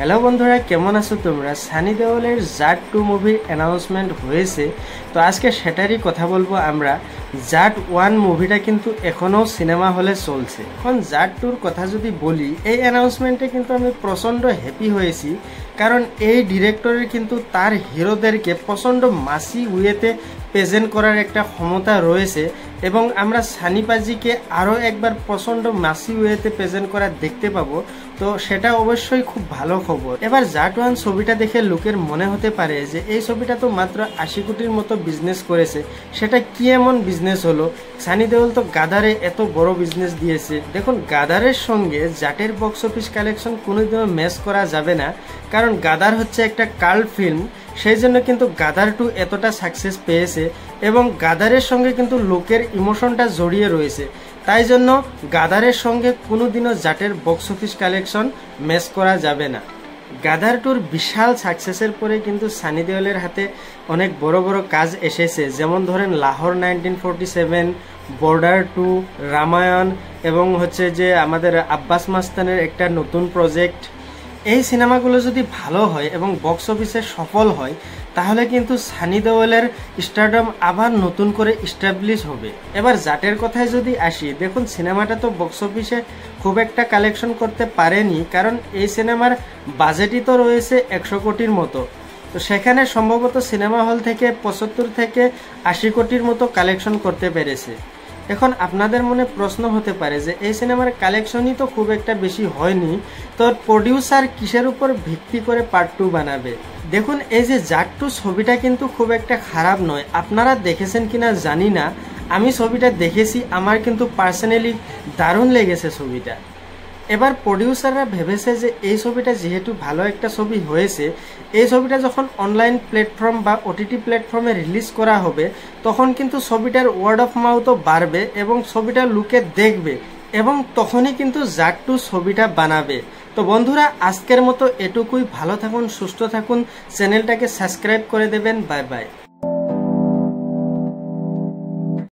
Hello বন্ধুরা, কেমন আছো তোমরা? সানি দেওলের জাট 2 মুভির অ্যানাউন্সমেন্ট হয়েছে, তো আজকে সেটারই কথা বলবো আমরা। জাট 1 মুভিটা কিন্তু এখনও সিনেমা হলে চলছে। এখন জাট 2র কথা যদি বলি, এই অ্যানাউন্সমেন্টে কিন্তু আমি প্রচণ্ড হ্যাপি হয়েছি, কারণ এই ডিরেক্টরের কিন্তু তার হিরোদেরকে প্রচণ্ড মাসি ওয়েতে প্রেজেন্ট করার একটা ক্ষমতা রয়েছে, এবং আমরা সানি পাজিকে আরও একবার প্রচণ্ড মাসি ওয়েতে প্রেজেন্ট করা দেখতে পাবো। তো সেটা অবশ্যই খুব ভালো খবর। এবার জাট 1 ছবিটা দেখে লোকের মনে হতে পারে যে এই ছবিটা তো মাত্র 80 কোটির মতো বিজনেস করেছে, সেটা কি এমন বিজনেস হলো? সানি দেওল তো গাদারে এত বড় বিজনেস দিয়েছে। দেখুন, গাদারের সঙ্গে জাটের বক্স অফিস কালেকশন কোনোদিনও ম্যাচ করা যাবে না, কারণ গাদার হচ্ছে একটা কাল্ট ফিল্ম, সেই জন্য কিন্তু গাদার 2 এতটা সাকসেস পেয়েছে, এবং গাদারের সঙ্গে কিন্তু লোকের ইমোশনটা জড়িয়ে রয়েছে। তাই জন্য গাদারের সঙ্গে কোনোদিনও জাটের বক্স অফিস কালেকশন ম্যাচ করা যাবে না। গাদার 2র বিশাল সাকসেসের পরে কিন্তু সানি দেওলের হাতে অনেক বড় বড় কাজ এসেছে, যেমন ধরেন লাহোর 1947, বর্ডার 2, রামায়ণ, এবং হচ্ছে যে আমাদের আব্বাস মাস্তানের একটা নতুন প্রজেক্ট। এই সিনেমাগুলো যদি ভালো হয় এবং বক্স অফিসে সফল হয়, তাহলে কিন্তু সানি দেওলের স্টারডম আবার নতুন করে এস্টাবলিশ হবে। এবার জাটের কথায় যদি আসি, দেখুন সিনেমাটা তো বক্স অফিসে খুব একটা কালেকশন করতে পারেনি, কারণ এই সিনেমার বাজেটই তো রয়েছে 100 কোটির মতো। তো সেখানে সম্ভবত সিনেমা হল থেকে 75 থেকে 80 কোটির মতো কালেকশন করতে পেরেছে। এখন আপনাদের মনে প্রশ্ন হতে পারে যে এই সিনেমার কালেকশনই তো খুব একটা বেশি হয়নি, তো প্রডিউসার কিসের উপর ভিত্তি করে পার্ট 2 বানাবে? দেখুন, এই যে জাট 2 ছবিটা কিন্তু খুব একটা খারাপ নয়। আপনারা দেখেছেন কিনা জানি না, আমি ছবিটা দেখেছি, আমার কিন্তু পার্সোনালি দারুণ লেগেছে ছবিটা। এবার প্রডিউসাররা ভেবেছে যে এই ছবিটা যেহেতু ভালো একটা ছবি হয়েছে, এই ছবিটা যখন অনলাইন প্ল্যাটফর্ম বা ওটিটি প্ল্যাটফর্মে রিলিজ করা হবে, তখন কিন্তু ছবিটার ওয়ার্ড অফ মাউথও বাড়বে এবং ছবিটা লোকে দেখবে, এবং তখনই কিন্তু জাট 2 ছবিটা বানাবে। তো বন্ধুরা, আজকের মতো এটুকুই। ভালো থাকুন, সুস্থ থাকুন, চ্যানেলটাকে সাবস্ক্রাইব করে দেবেন। Bye bye.